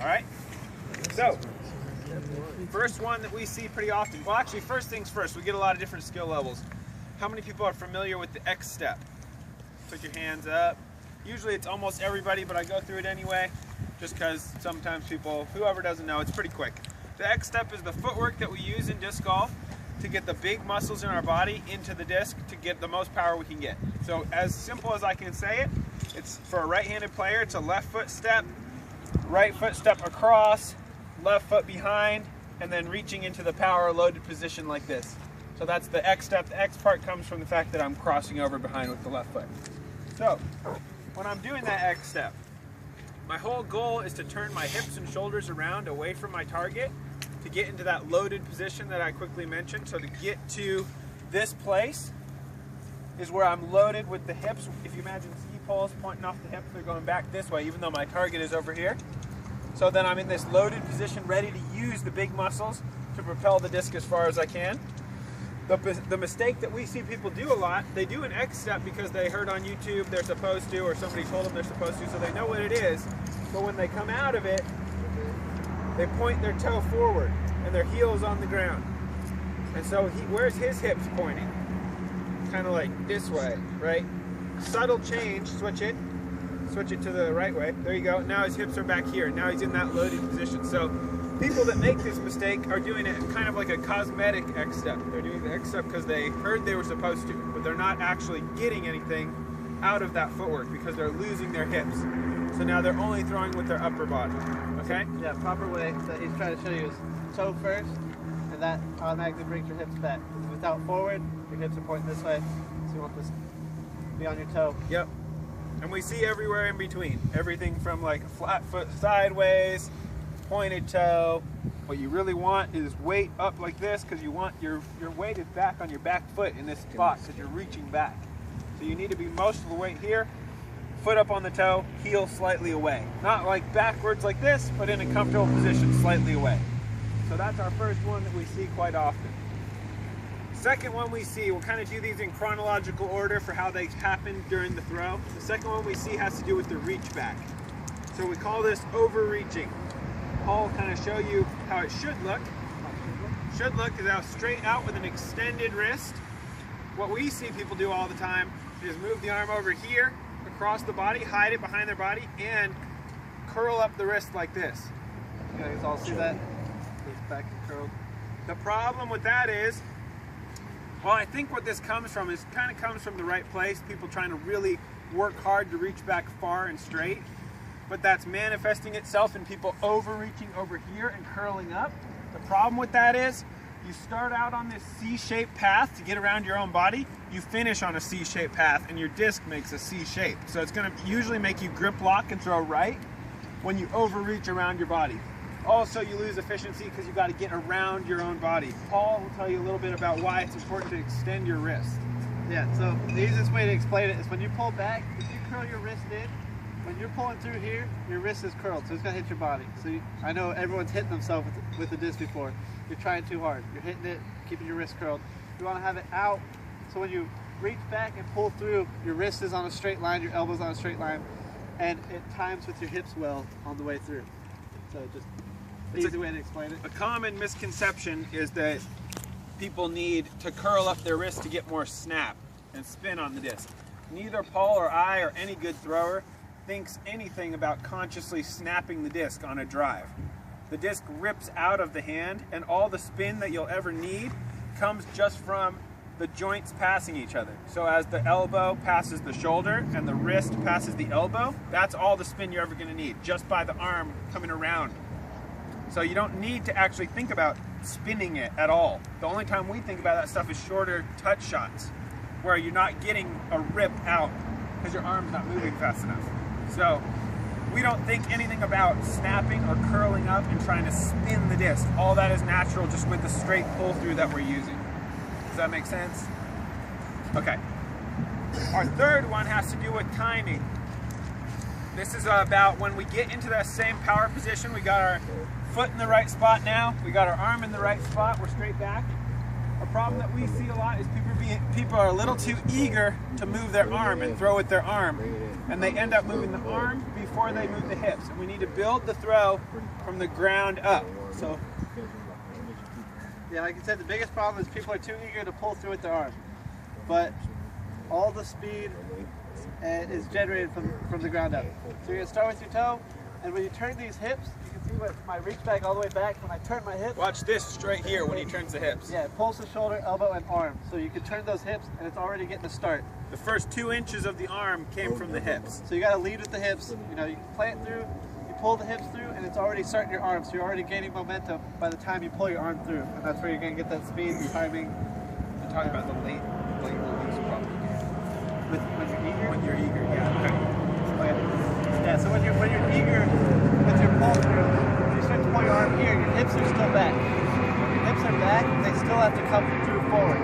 All right? So, first one that we see pretty often. Well, actually, first things first, we get a lot of different skill levels. How many people are familiar with the X step? Put your hands up. Usually it's almost everybody, but I go through it anyway, just because sometimes people, whoever doesn't know, it's pretty quick. The X step is the footwork that we use in disc golf to get the big muscles in our body into the disc to get the most power we can get. So as simple as I can say it, it's for a right-handed player, it's a left foot step, right foot step across, left foot behind, and then reaching into the power loaded position like this. So that's the X step. The X part comes from the fact that I'm crossing over behind with the left foot. So when I'm doing that X step, my whole goal is to turn my hips and shoulders around away from my target to get into that loaded position that I quickly mentioned. So to get to this place is where I'm loaded with the hips. If you imagine ski poles pointing off the hips, they're going back this way, even though my target is over here. So then I'm in this loaded position, ready to use the big muscles to propel the disc as far as I can. The mistake that we see people do a lot, they do an X step because they heard on YouTube they're supposed to, or somebody told them they're supposed to, so they know what it is. But when they come out of it, they point their toe forward and their heel's on the ground. And so where's his hips pointing? Kind of like this way, right? Subtle change, switch it to the right way. There you go. Now his hips are back here. Now he's in that loaded position. So people that make this mistake are doing it kind of like a cosmetic X step. They're doing the X step because they heard they were supposed to, but they're not actually getting anything out of that footwork because they're losing their hips. So now they're only throwing with their upper body. Okay? Yeah, proper way that he's trying to show you is toe first, and that automatically brings your hips back. Without forward, your hips are pointing this way, so you want this to be on your toe. Yep. And we see everywhere in between. Everything from like a flat foot sideways, pointed toe. What you really want is weight up like this because you want your weight is back on your back foot in this spot because you're reaching back. So you need to be most of the weight here, foot up on the toe, heel slightly away. Not like backwards like this, but in a comfortable position, slightly away. So that's our first one that we see quite often. Second one we see, we'll kind of do these in chronological order for how they happen during the throw. The second one we see has to do with the reach back. So we call this overreaching. Paul will kind of show you how it should look. Should look is out straight out with an extended wrist. What we see people do all the time is move the arm over here, across the body, hide it behind their body, and curl up the wrist like this. You guys all see that? It's back and curled. The problem with that is, well, I think what this comes from is kind of comes from the right place. People trying to really work hard to reach back far and straight, but that's manifesting itself in people overreaching over here and curling up. The problem with that is you start out on this C-shaped path to get around your own body, you finish on a C-shaped path and your disc makes a C shape. So it's going to usually make you grip lock and throw right when you overreach around your body. Also, you lose efficiency because you got to get around your own body. Paul will tell you a little bit about why it's important to extend your wrist. Yeah, so the easiest way to explain it is when you pull back, if you curl your wrist in, when you're pulling through here, your wrist is curled, so it's going to hit your body. So I know everyone's hitting themselves with the disc before. You're trying too hard. You're hitting it, keeping your wrist curled. You want to have it out, so when you reach back and pull through, your wrist is on a straight line, your elbow's on a straight line, and it times with your hips well on the way through. So just easy way to explain it. A common misconception is that people need to curl up their wrist to get more snap and spin on the disc. Neither Paul or I or any good thrower thinks anything about consciously snapping the disc on a drive. The disc rips out of the hand, and all the spin that you'll ever need comes just from the joints passing each other. So as the elbow passes the shoulder and the wrist passes the elbow, that's all the spin you're ever going to need, just by the arm coming around. So you don't need to actually think about spinning it at all. The only time we think about that stuff is shorter touch shots, where you're not getting a rip out because your arm's not moving fast enough. So we don't think anything about snapping or curling up and trying to spin the disc. All that is natural just with the straight pull through that we're using. Does that make sense? Okay. Our third one has to do with timing. This is about when we get into that same power position, we got our foot in the right spot now, we got our arm in the right spot, we're straight back. A problem that we see a lot is people are a little too eager to move their arm and throw with their arm. and they end up moving the arm before they move the hips. And we need to build the throw from the ground up. So, yeah, like I said, the biggest problem is people are too eager to pull through with their arm. But all the speed is generated from the ground up. So you're going to start with your toe, and when you turn these hips, you can see my reach back all the way back. When I turn my hips, watch this straight here when he turns the hips. Yeah, it pulls the shoulder, elbow, and arm. So you can turn those hips, and it's already getting a start. The first 2 inches of the arm came from the hips. So you got to lead with the hips. You know, you play it through, you pull the hips through, and it's already starting your arm. So you're already gaining momentum by the time you pull your arm through. And that's where you're going to get that speed and timing. You're talking about the late release probably. When you're eager? When you're eager, yeah. Okay. Yeah, so when you're eager with your pull through, when you start to pull your arm here, your hips are still back. When your hips are back, they still have to come through forward.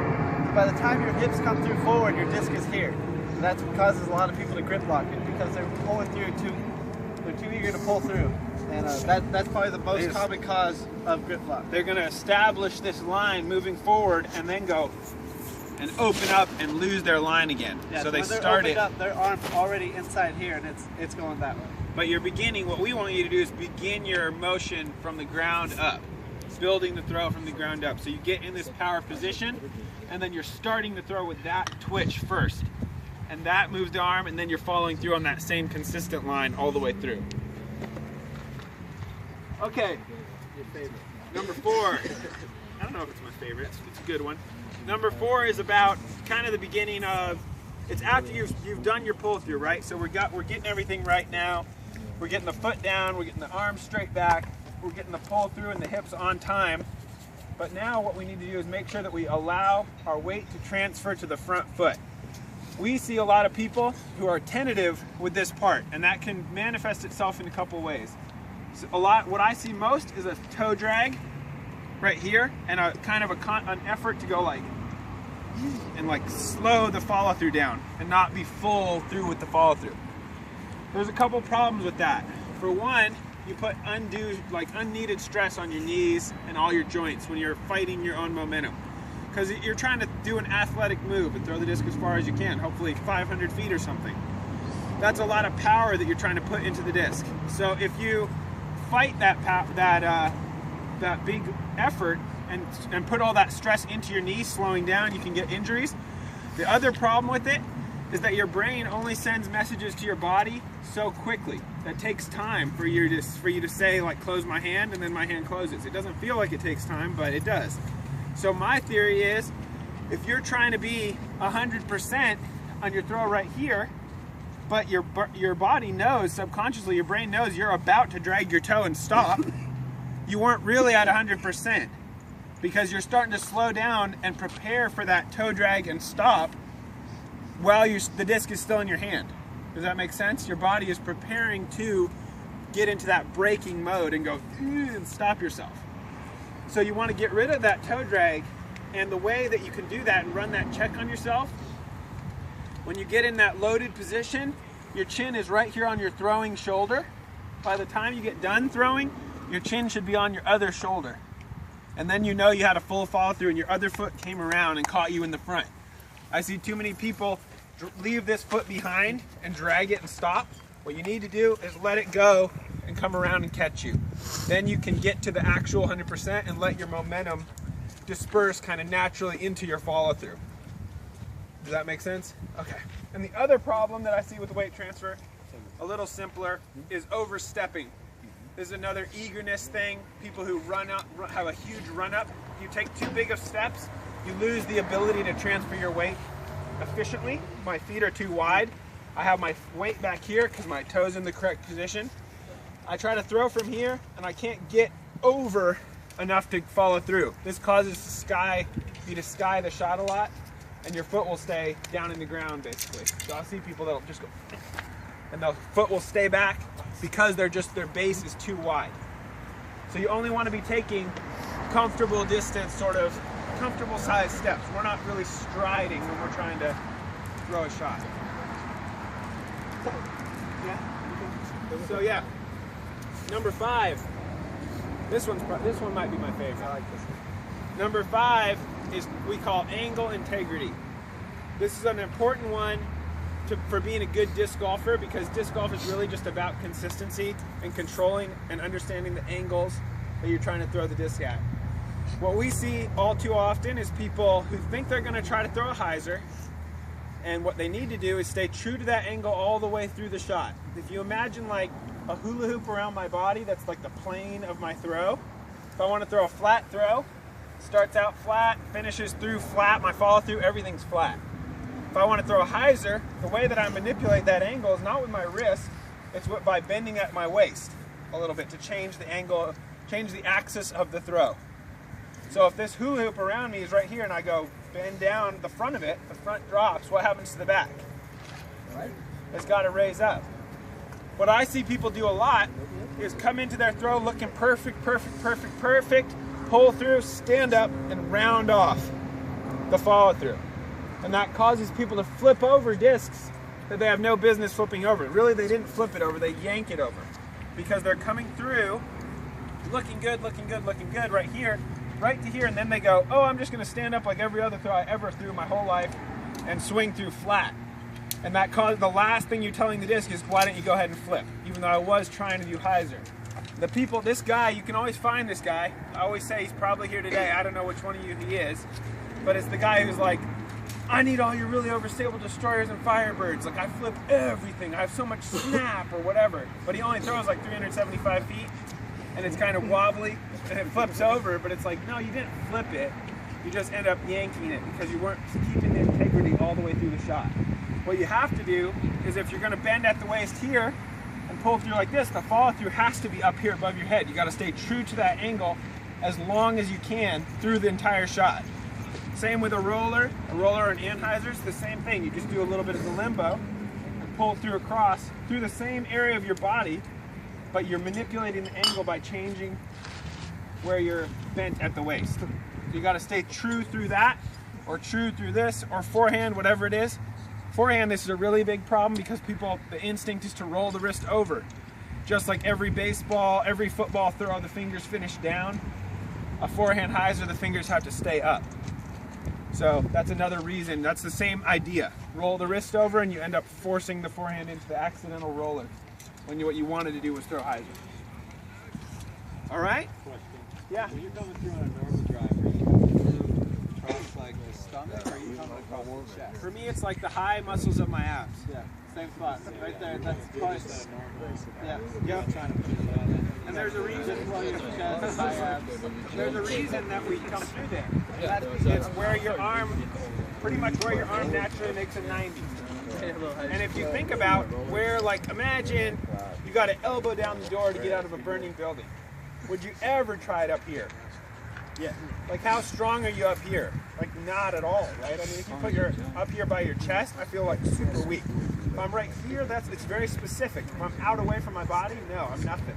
So by the time your hips come through forward, your disc is here. So that's what causes a lot of people to grip lock it, because they're pulling through they're too eager to pull through. And that's probably the most common cause of grip lock. They're going to establish this line moving forward and then go and open up and lose their line again. Yeah, so they when they're start it. up, their arm's already inside here, and it's going that way. But you're beginning, what we want you to do is begin your motion from the ground up, building the throw from the ground up. So you get in this power position, and then you're starting the throw with that twitch first. And that moves the arm, and then you're following through on that same consistent line all the way through. Okay, number 4. I don't know if it's my favorite, it's a good one. Number 4 is about kind of the beginning of, it's after you've done your pull through, right? So we're getting everything right now. We're getting the foot down, we're getting the arms straight back, we're getting the pull through and the hips on time. But now what we need to do is make sure that we allow our weight to transfer to the front foot. We see a lot of people who are tentative with this part, and that can manifest itself in a couple ways. So what I see most is a toe drag right here, and a kind of an effort to go like, and like slow the follow through down and not be full through with the follow through. There's a couple problems with that. For one, you put unneeded stress on your knees and all your joints when you're fighting your own momentum. Because you're trying to do an athletic move and throw the disc as far as you can, hopefully 500 feet or something. That's a lot of power that you're trying to put into the disc. So if you fight that big effort and put all that stress into your knees, slowing down, you can get injuries. The other problem with it is that your brain only sends messages to your body so quickly. That takes time for you to say, like, close my hand, and then my hand closes. It doesn't feel like it takes time, but it does. So my theory is, if you're trying to be 100% on your throw right here, but your body knows, subconsciously, your brain knows you're about to drag your toe and stop, you weren't really at 100%, because you're starting to slow down and prepare for that toe drag and stop while the disc is still in your hand. Does that make sense? Your body is preparing to get into that braking mode and go and stop yourself. So you want to get rid of that toe drag, and the way that you can do that and run that check on yourself, when you get in that loaded position, your chin is right here on your throwing shoulder. By the time you get done throwing, your chin should be on your other shoulder. And then you know you had a full follow through and your other foot came around and caught you in the front. I see too many people leave this foot behind and drag it and stop. What you need to do is let it go and come around and catch you. Then you can get to the actual 100% and let your momentum disperse kind of naturally into your follow through. Does that make sense? Okay. And the other problem that I see with weight transfer, a little simpler, is overstepping. This is another eagerness thing. People who have a huge run up. If you take too big of steps, you lose the ability to transfer your weight efficiently. My feet are too wide. I have my weight back here because my toe's in the correct position. I try to throw from here and I can't get over enough to follow through. This causes you to sky the shot a lot, and your foot will stay down in the ground basically. So I'll see people that'll just go, and the foot will stay back because their base is too wide. So you only want to be taking comfortable distance, sort of comfortable sized steps. We're not really striding when we're trying to throw a shot. So yeah, number 5. This one might be my favorite. I like this one. Number 5 is we call angle integrity. This is an important one for being a good disc golfer, because disc golf is really just about consistency and controlling and understanding the angles that you're trying to throw the disc at. What we see all too often is people who think they're going to try to throw a hyzer, and what they need to do is stay true to that angle all the way through the shot. If you imagine like a hula hoop around my body, that's like the plane of my throw. If I want to throw a flat throw, starts out flat, finishes through flat, my follow through, everything's flat. If I want to throw a hyzer, the way that I manipulate that angle is not with my wrist, it's by bending at my waist a little bit to change the angle, change the axis of the throw. So if this hula hoop around me is right here and I go bend down the front of it, the front drops, what happens to the back? It's got to raise up. What I see people do a lot is come into their throw looking perfect, pull through, stand up, and round off the follow through. And that causes people to flip over discs that they have no business flipping over. Really, they didn't flip it over, they yank it over. Because they're coming through, looking good right here, right to here, and then they go, oh, I'm just going to stand up like every other throw I ever threw my whole life and swing through flat. And that caused the last thing you're telling the disc is, why don't you go ahead and flip? Even though I was trying to do hyzer. The people, this guy, you can always find this guy. I always say he's probably here today. I don't know which one of you he is. But it's the guy who's like, I need all your really overstable destroyers and firebirds. Like, I flip everything. I have so much snap or whatever. But he only throws like 375 feet. And it's kind of wobbly. And it flips over. But it's like, no, you didn't flip it. You just end up yanking it because you weren't keeping the integrity all the way through the shot. What you have to do is, if you're going to bend at the waist here and pull through like this, the follow through has to be up here above your head. You got to stay true to that angle as long as you can through the entire shot. Same with a roller or an anhyzer, it's the same thing. You just do a little bit of the limbo and pull through across through the same area of your body, but you're manipulating the angle by changing where you're bent at the waist. So you got to stay true through that, or true through this, or forehand, whatever it is. Forehand, this is a really big problem because people, the instinct is to roll the wrist over. Just like every baseball, every football throw, the fingers finish down. A forehand hyzer, the fingers have to stay up. So that's another reason, that's the same idea. Roll the wrist over and you end up forcing the forehand into the accidental roller when what you wanted to do was throw hyzer. All right? Question. Yeah. When you're coming through on a normal drive, are you coming through across like the stomach, or are you coming across the chest? For me, it's like the high muscles of my abs. Yeah, same spot. Right there. That's You're probably, just at a normal. yeah. Yep. I'm trying to put it on. And there's a reason. Chest, high abs. There's a reason that we come through there. It's where your arm, pretty much where your arm naturally makes a 90. And if you think about where, like, imagine you got an elbow down the door to get out of a burning building. Would you ever try it up here? Yeah. Like, how strong are you up here? Like, not at all, right? I mean, if you put your up here by your chest, I feel like super weak. If I'm right here, it's very specific. If I'm out away from my body, no, I'm nothing.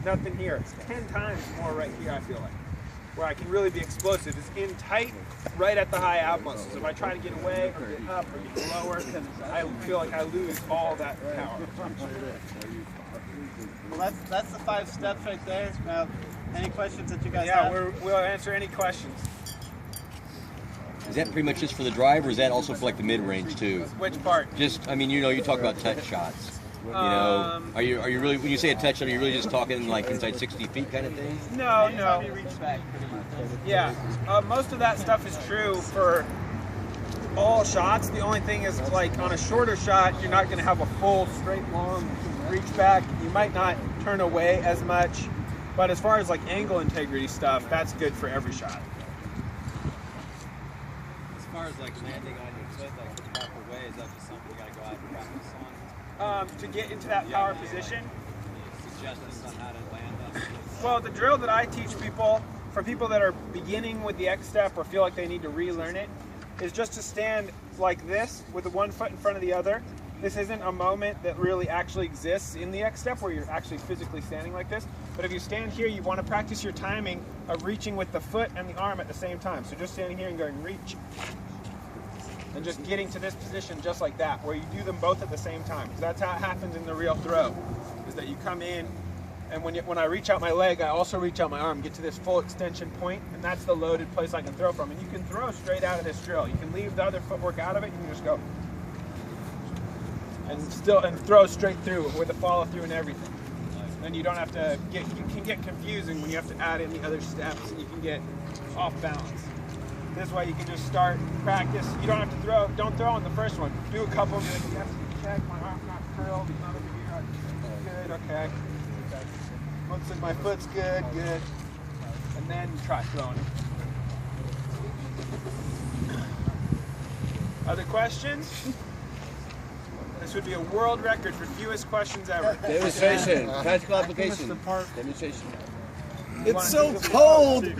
Nothing here. It's 10 times more right here, I feel like. Where I can really be explosive is in tight, right at the high ab muscles. If I try to get away or get up or get lower, I feel like I lose all that power. Well, that's the 5 steps right there. Now, any questions that you guys Yeah, have? we'll answer any questions. Is that pretty much just for the drive, or is that also for like the mid-range too? Which part? Just, I mean, you know, you talk about touch shots. You know, are you really, when you say a touch shot, are you really just talking like inside 60 feet kind of thing? No. Reach back pretty much. Yeah, most of that stuff is true for all shots. The only thing is, like, on a shorter shot, you're not going to have a full, straight, long reach back. You might not turn away as much. But as far as like angle integrity stuff, that's good for every shot. As far as like landing on your foot, like the proper way, is that just something you gotta go out and practice on? To get into that power position. Suggestions on how to land on it? Well, the drill that I teach people, for people that are beginning with the X step or feel like they need to relearn it, is just to stand like this with the one foot in front of the other. This isn't a moment that really actually exists in the X step where you're actually physically standing like this. But if you stand here, you want to practice your timing of reaching with the foot and the arm at the same time. So just standing here and going reach. And just getting to this position just like that, where you do them both at the same time. Because that's how it happens in the real throw, is that you come in, and when I reach out my leg, I also reach out my arm, get to this full extension point, and that's the loaded place I can throw from. And you can throw straight out of this drill. You can leave the other footwork out of it, you can just go. and throw straight through with a follow through and everything. Then you don't have to it can get confusing when you have to add in the other steps and you can get off balance. This way you can just start, practice. You don't have to don't throw on the first one. Do a couple of minutes, yes, check, my arm's not curled, it's not over here. Good, okay. Looks like my foot's good. And then try throwing it. Other questions? This would be a world record for fewest questions ever. Demonstration. Practical application. Demonstration. It's so cold! I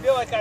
feel like